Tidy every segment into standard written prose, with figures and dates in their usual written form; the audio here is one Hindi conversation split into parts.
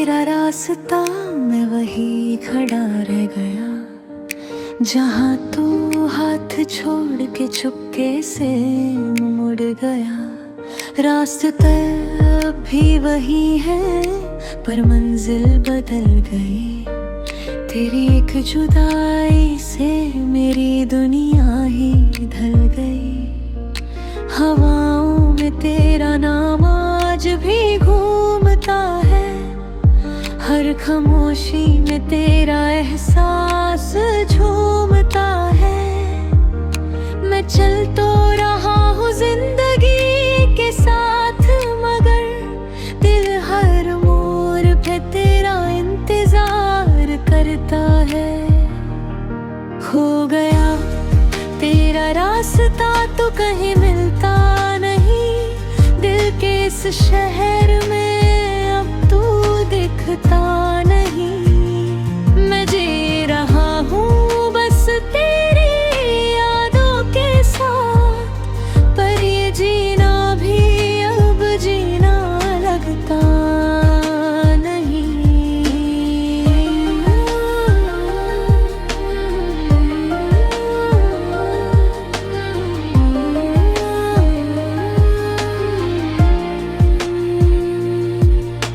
तेरा रास्ता मैं वही खड़ा रह गया, जहाँ तू हाथ छोड़ के चुपके से मुड़ गया। रास्ता भी वही है पर मंजिल बदल गई। तेरी एक जुदाई से मेरी दुनिया ही ढल गई। हवाओं में तेरा नाम आज भी घूमता है, हर खामोशी में तेरा एहसास झूमता है। मैं चल तो रहा हूँ जिंदगी के साथ, मगर दिल हर मोड़ पे तेरा इंतजार करता है। खो गया तेरा रास्ता तो कहीं मिलता नहीं, दिल के इस शहर में अब तू दिखता नहीं। मैं जी रहा हूँ बस तेरी यादों के साथ, पर ये जीना भी अब जीना लगता नहीं।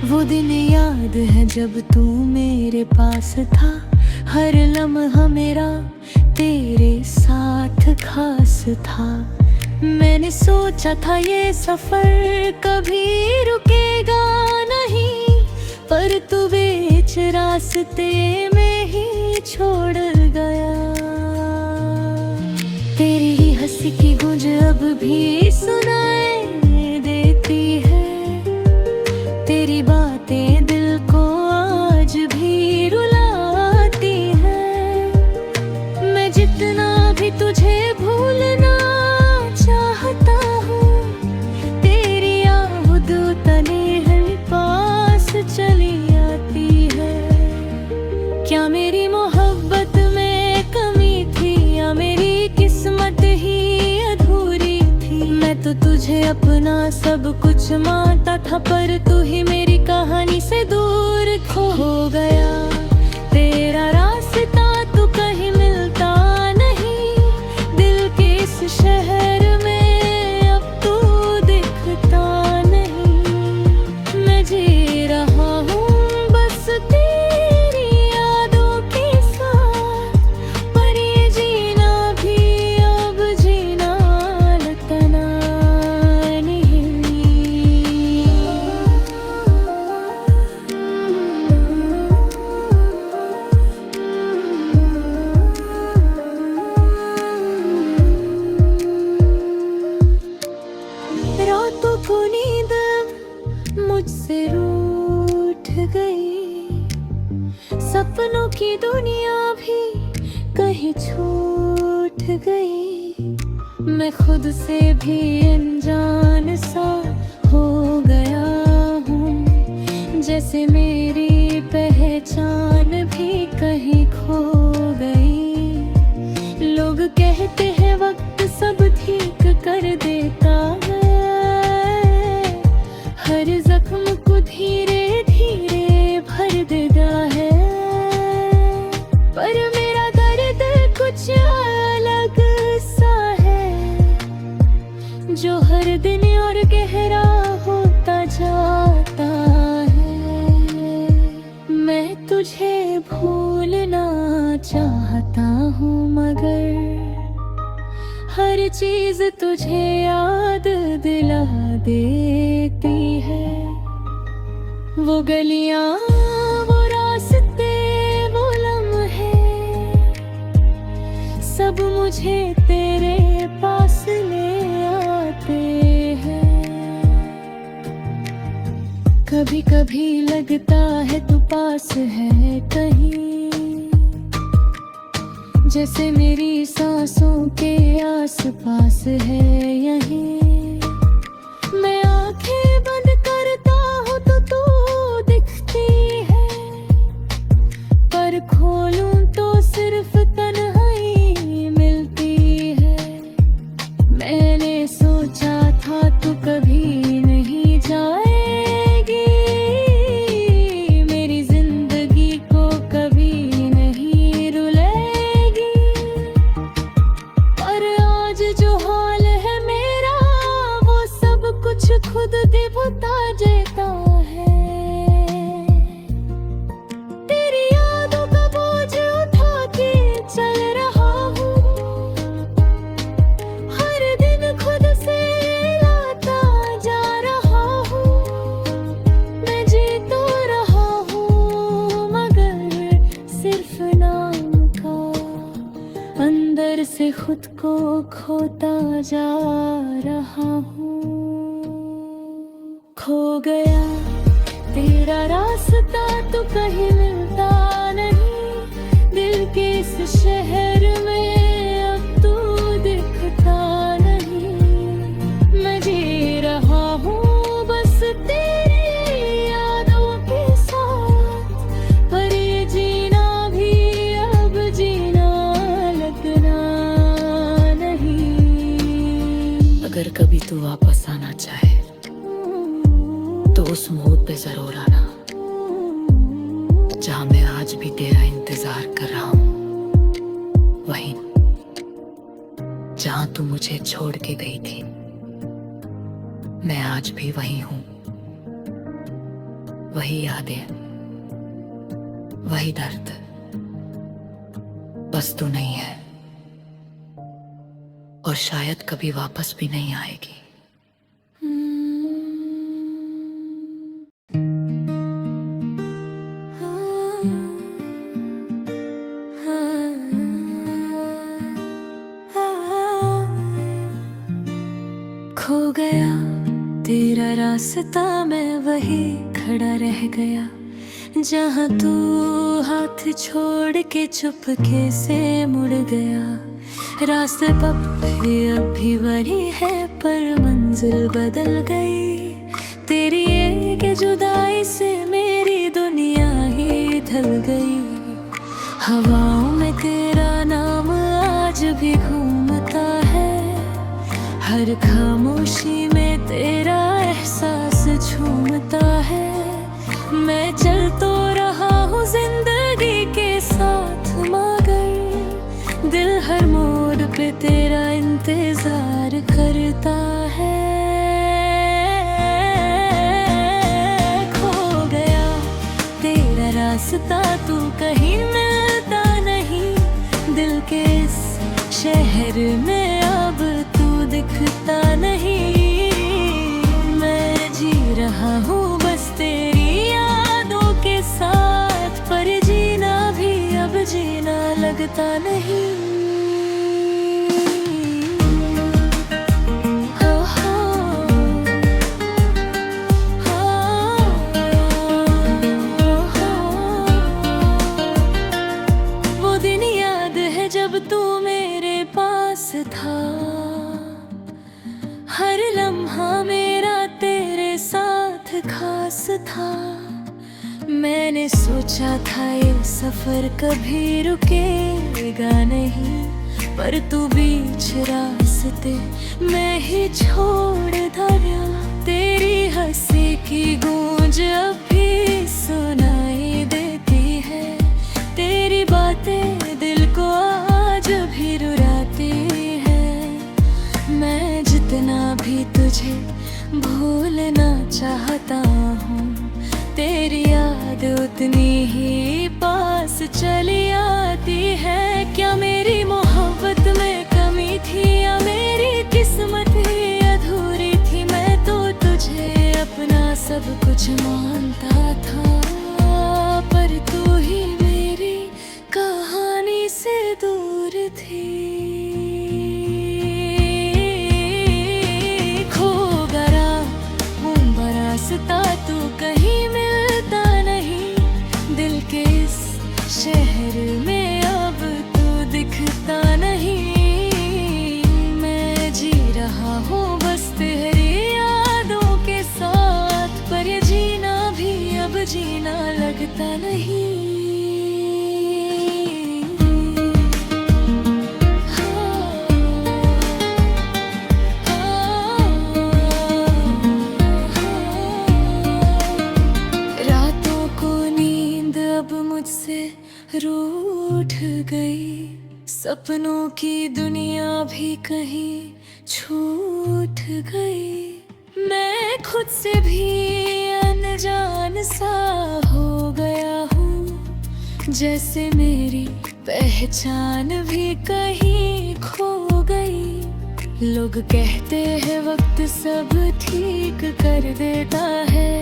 वो दिन याद है जब तू मेरे पास था, हर लम्हा मेरा तेरे साथ खास था। मैंने सोचा था ये सफर कभी रुकेगा नहीं, पर तू बीच रास्ते में ही छोड़ गया। तेरी ही हंसी की गूंज अब भी सुनाई देती है, तेरी बातें दिल को आज भी रुलाती है। मैं जितना भी तुझे भूलना चाहता हूँ, तेरी याद तने है पास चली आती है। क्या मेरी मोहब्बत में कमी थी या मेरी किस्मत ही अधूरी थी? मैं तो तुझे अपना सब कुछ मानता था, पर तू ही मेरी कहानी से दूर खो गया। तेरा रास्ता तो कहीं मिलता नहीं, दिल के इस शहर में अब तू दिखता नहीं। मैं जी रहा हूँ बस तेरी यादों के साथ, पर ये जीना भी अब जीना लगता नहीं। रातों को नींद मुझसे रूठ गई, सपनों की दुनिया भी कहीं छूट गई। मैं खुद से भी अनजान सा हो गया हूँ, जैसे मेरी पहचान भी कहीं खो गई। लोग कहते हैं वक्त सब ठीक कर देता है, हर जख्म को धीरे धीरे भर देता है। पर मेरा दर्द कुछ अलग सा है, जो हर दिन और गहरा होता जाता है। मैं तुझे भूलना चाहता हूँ, मगर हर चीज तुझे याद दिला देती है। वो गलियां, वो रास्ते, वो लम्हे, सब मुझे तेरे पास ले आते हैं। कभी कभी लगता है तू पास है कहीं, जैसे मेरी सांसों के आस पास है यहीं। मैं आंखें बंद करता हूँ तो तू दिखती है, पर खोलूं तो सिर्फ तन्हाई मिलती है। मैंने सोचा था तू कभी नहीं जाएगी, मैं खुद को खोता जा रहा हूँ। खो गया तेरा रास्ता तो कहीं मिलता नहीं, दिल के इस शहर में अब तू दिखता नहीं। मैं जी रहा हूँ बस तेरी यादों के साथ, पर ये जीना भी अब जीना लगना नहीं। अगर कभी तू वापस आना चाहे तो उस मोड़ पे जरूर आना जहां मैं आज भी तेरा इंतजार कर रहा हूं। वहीं जहां तू मुझे छोड़ के गई थी, मैं आज भी वही हूं। वही यादें, वही दर्द, बस तू नहीं है और शायद कभी वापस भी नहीं आएगी। खो गया तेरा रास्ता, मैं वही खड़ा रह गया जहाँ तू हाथ छोड़ के चुपके से मुड़ गया। रास्ते अब भी वही है पर मंजिल बदल गई। तेरी एक जुदाई से मेरी दुनिया ही ढल गई। हवाओं में तेरा नाम आज भी घूमता है, हर खामोशी में तेरा एहसास झूमता है। मैं चल तो रहा हूँ जिंदगी के साथ मगर दिल हर मोड़ पे तेरा इंतजार करता है। खो गया तेरा रास्ता तू कहीं मिलता नहीं, दिल के इस शहर में अब दिखता नहीं। मैं जी रहा हूँ बस तेरी यादों के साथ, पर जीना भी अब जीना लगता नहीं। वो दिन याद है जब तू मेरे पास था, हर लम्हा मेरा तेरे साथ खास था। मैंने सोचा था ये सफर कभी रुकेगा नहीं, पर तू बीच रास्ते मैं ही छोड़ दिया। तेरी हंसी की गूंज अब भी सुनाई देती है, तेरी बातें दिल को आज भी रुलाती है। मैं जितना भी तुझे भूलना चाहता हूँ, तेरी याद उतनी ही पास चली आती है। क्या मेरी मोहब्बत में कमी थी या मेरी किस्मत ही अधूरी थी? मैं तो तुझे अपना सब कुछ मानता था, पर तू ही मेरी कहानी से दूर थी। रास्ता तू कहीं मिलता नहीं, दिल के इस शहर में अब तू दिखता नहीं। मैं जी रहा हूँ बस तेरी यादों के साथ, पर ये जीना भी अब जीना लगता नहीं। रूठ गई, सपनों की दुनिया भी कहीं छूट गई। मैं खुद से भी अनजान सा हो गया हूँ, जैसे मेरी पहचान भी कहीं खो गई। लोग कहते हैं वक्त सब ठीक कर देता है,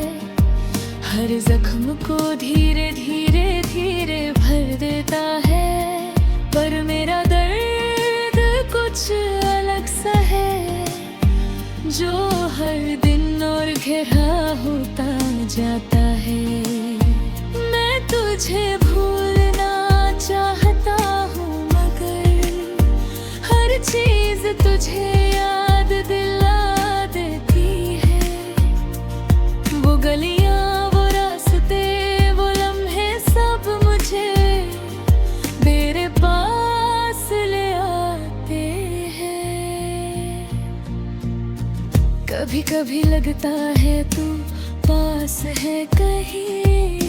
हर जख्म को धीरे धीरे धीरे भर देता है। पर मेरा दर्द जाता है। मैं तुझे भूलना चाहता हूँ मगर हर चीज तुझे याद दिला देती है। वो गलियां, वो रास्ते, वो लम्हे सब मुझे मेरे पास ले आते हैं। कभी कभी लगता है तू पास है कहीं,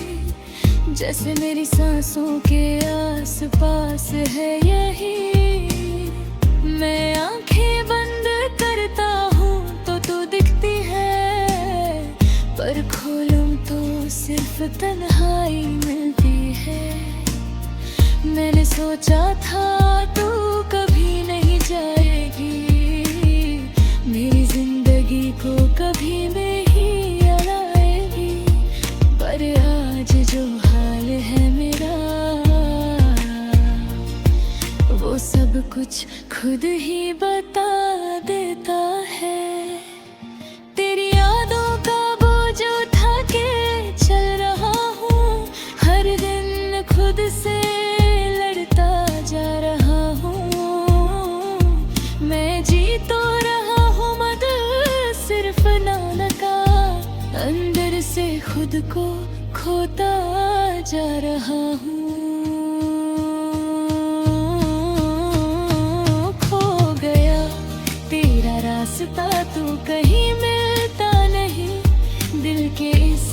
जैसे मेरी सांसों के आस पास है यही। मैं आंखें बंद करता हूँ तो तू दिखती है, पर खोलूं तो सिर्फ तन्हाई मिलती है। मैंने सोचा था तू कभी नहीं जाएगी, मेरी जिंदगी को कभी नहीं आएगी, पर आज जो हाल है मेरा वो सब कुछ खुद ही बता देता है। तेरी यादों का बोझ उठा के चल रहा हूँ, हर दिन खुद से लड़ता जा रहा हूँ। मैं जी तो रहा हूँ मगर सिर्फ नाम का, अंदर से खुद को खोता जा रहा हूँ। खो गया तेरा रास्ता, तू कहीं मिलता नहीं। दिल के इस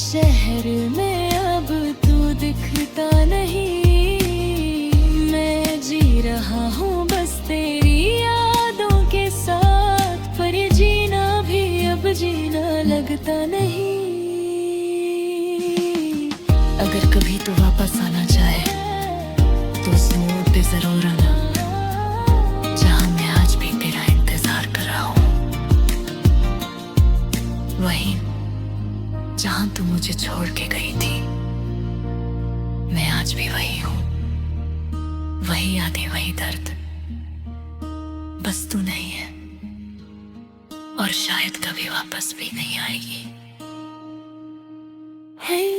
शहर में अब तू दिखता नहीं। मैं जी रहा हूँ बस तेरी यादों के साथ, पर ये जीना भी अब जीना लगता नहीं। अगर कभी तू वापस आना चाहे तो उस मोड़ पे जरूर आना जहां मैं आज भी तेरा इंतजार कर रहा हूँ। वहीं जहां तू मुझे छोड़ के गई थी, मैं आज भी वही हूँ। वही यादें, वही दर्द, बस तू नहीं है और शायद कभी वापस भी नहीं आएगी। Hey